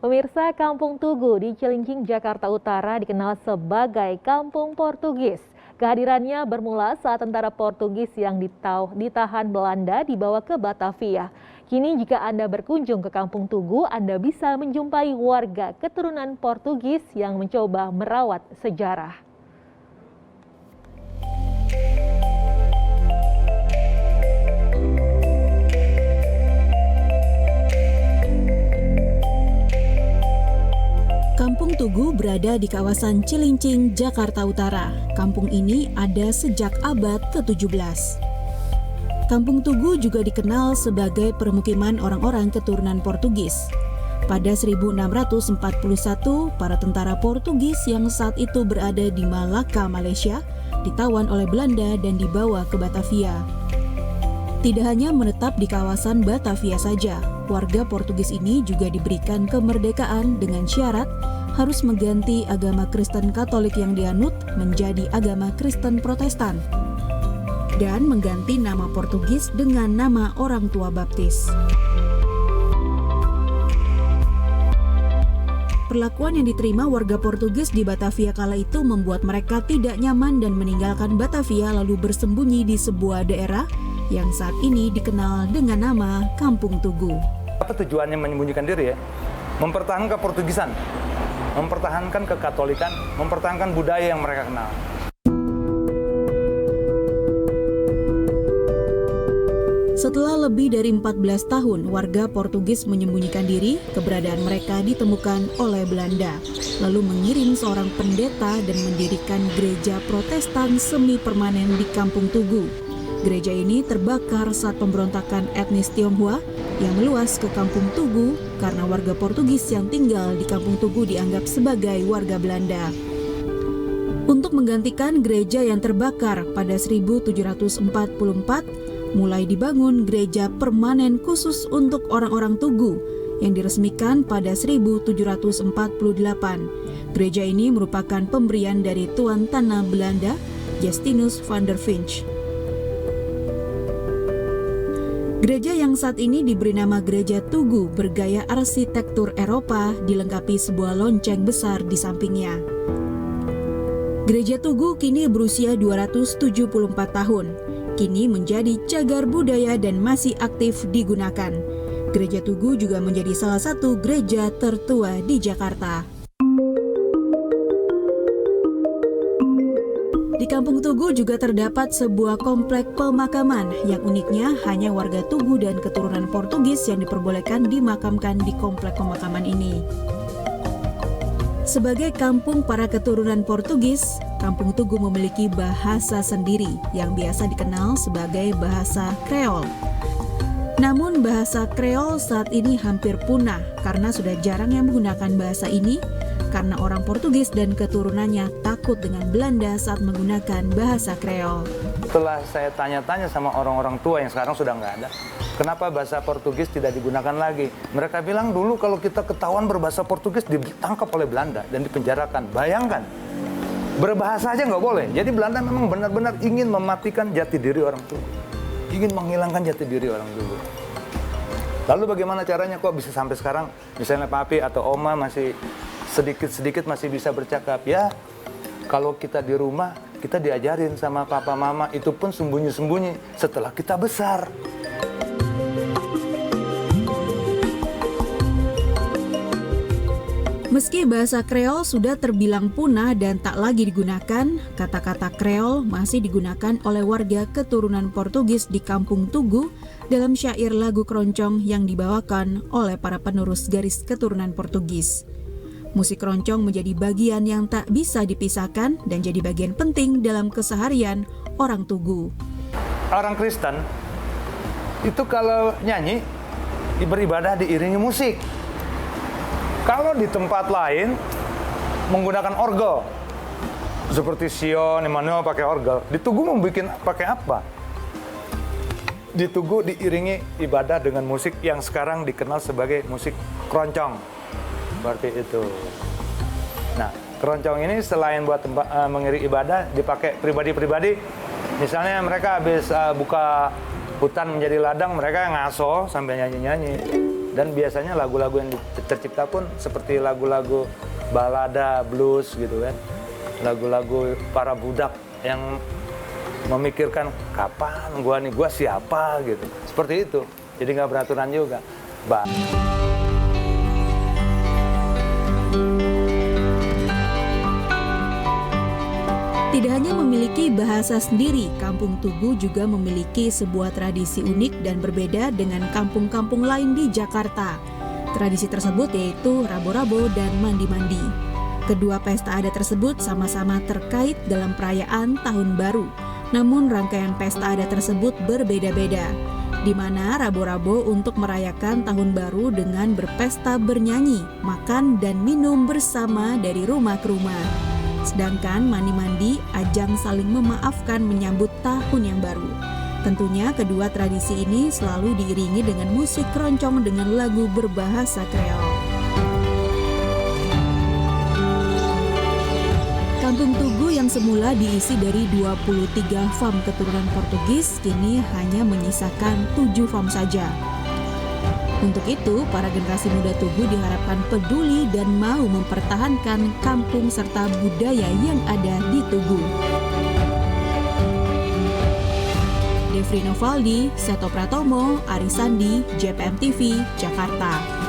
Pemirsa, Kampung Tugu di Cilincing, Jakarta Utara dikenal sebagai Kampung Portugis. Kehadirannya bermula saat tentara Portugis yang ditahan Belanda dibawa ke Batavia. Kini jika Anda berkunjung ke Kampung Tugu, Anda bisa menjumpai warga keturunan Portugis yang mencoba merawat sejarah. Kampung Tugu berada di kawasan Cilincing, Jakarta Utara. Kampung ini ada sejak abad ke-17. Kampung Tugu juga dikenal sebagai permukiman orang-orang keturunan Portugis. Pada 1641, para tentara Portugis yang saat itu berada di Malaka, Malaysia, ditawan oleh Belanda dan dibawa ke Batavia. Tidak hanya menetap di kawasan Batavia saja, warga Portugis ini juga diberikan kemerdekaan dengan syarat harus mengganti agama Kristen Katolik yang dianut menjadi agama Kristen Protestan dan mengganti nama Portugis dengan nama orang tua baptis. Perlakuan yang diterima warga Portugis di Batavia kala itu membuat mereka tidak nyaman dan meninggalkan Batavia lalu bersembunyi di sebuah daerah yang saat ini dikenal dengan nama Kampung Tugu. Apa tujuannya menyembunyikan diri ya? Mempertahankan Portugisan, mempertahankan kekatolikan, mempertahankan budaya yang mereka kenal. Setelah lebih dari 14 tahun, warga Portugis menyembunyikan diri, keberadaan mereka ditemukan oleh Belanda, lalu mengirim seorang pendeta dan mendirikan gereja Protestan semi permanen di Kampung Tugu. Gereja ini terbakar saat pemberontakan etnis Tionghoa yang meluas ke Kampung Tugu karena warga Portugis yang tinggal di Kampung Tugu dianggap sebagai warga Belanda. Untuk menggantikan gereja yang terbakar pada 1744, mulai dibangun gereja permanen khusus untuk orang-orang Tugu yang diresmikan pada 1748. Gereja ini merupakan pemberian dari Tuan Tanah Belanda, Justinus van der Vinch. Gereja yang saat ini diberi nama Gereja Tugu bergaya arsitektur Eropa dilengkapi sebuah lonceng besar di sampingnya. Gereja Tugu kini berusia 274 tahun. Kini menjadi cagar budaya dan masih aktif digunakan. Gereja Tugu juga menjadi salah satu gereja tertua di Jakarta. Di Kampung Tugu juga terdapat sebuah komplek pemakaman yang uniknya hanya warga Tugu dan keturunan Portugis yang diperbolehkan dimakamkan di komplek pemakaman ini. Sebagai kampung para keturunan Portugis, Kampung Tugu memiliki bahasa sendiri yang biasa dikenal sebagai bahasa Kreol. Namun bahasa Kreol saat ini hampir punah karena sudah jarang yang menggunakan bahasa ini karena orang Portugis dan keturunannya takut dengan Belanda saat menggunakan bahasa Kreol. Setelah saya tanya-tanya sama orang-orang tua yang sekarang sudah nggak ada, kenapa bahasa Portugis tidak digunakan lagi? Mereka bilang dulu kalau kita ketahuan berbahasa Portugis ditangkap oleh Belanda dan dipenjarakan. Bayangkan, berbahasa aja nggak boleh. Jadi Belanda memang benar-benar ingin mematikan jati diri orang tua. Ingin menghilangkan jati diri orang dulu. Lalu bagaimana caranya kok bisa sampai sekarang? Misalnya papi atau oma masih sedikit-sedikit masih bisa bercakap. Ya, kalau kita di rumah, kita diajarin sama papa mama, itu pun sembunyi-sembunyi setelah kita besar. Meski bahasa Kreol sudah terbilang punah dan tak lagi digunakan, kata-kata Kreol masih digunakan oleh warga keturunan Portugis di Kampung Tugu dalam syair lagu keroncong yang dibawakan oleh para penerus garis keturunan Portugis. Musik keroncong menjadi bagian yang tak bisa dipisahkan dan jadi bagian penting dalam keseharian orang Tugu. Orang Kristen itu kalau nyanyi, beribadah diiringi musik. Kalau di tempat lain menggunakan orgel, seperti Sion, Emmanuel pakai orgel. Di Tugu membuat pakai apa? Di Tugu diiringi ibadah dengan musik yang sekarang dikenal sebagai musik keroncong. Seperti itu. Nah, keroncong ini selain buat mengiring ibadah, dipakai pribadi-pribadi. Misalnya mereka habis buka hutan menjadi ladang, mereka ngaso sambil nyanyi-nyanyi. Dan biasanya lagu-lagu yang tercipta pun seperti lagu-lagu balada, blues gitu kan. Lagu-lagu para budak yang memikirkan kapan gua siapa gitu. Seperti itu. Jadi nggak beraturan juga. Tidak hanya memiliki bahasa sendiri, Kampung Tugu juga memiliki sebuah tradisi unik dan berbeda dengan kampung-kampung lain di Jakarta. Tradisi tersebut yaitu rabo-rabo dan mandi-mandi. Kedua pesta adat tersebut sama-sama terkait dalam perayaan Tahun Baru. Namun rangkaian pesta adat tersebut berbeda-beda, di mana rabo-rabo untuk merayakan Tahun Baru dengan berpesta bernyanyi, makan, dan minum bersama dari rumah ke rumah. Sedangkan mandi-mandi ajang saling memaafkan menyambut tahun yang baru. Tentunya kedua tradisi ini selalu diiringi dengan musik keroncong dengan lagu berbahasa Kreol. Kampung Tugu yang semula diisi dari 23 fam keturunan Portugis kini hanya menyisakan 7 fam saja. Untuk itu, para generasi muda Tugu diharapkan peduli dan mau mempertahankan kampung serta budaya yang ada di Tugu. Devri Novaldi, Seto Pratomo, Arisandi, JPM TV, Jakarta.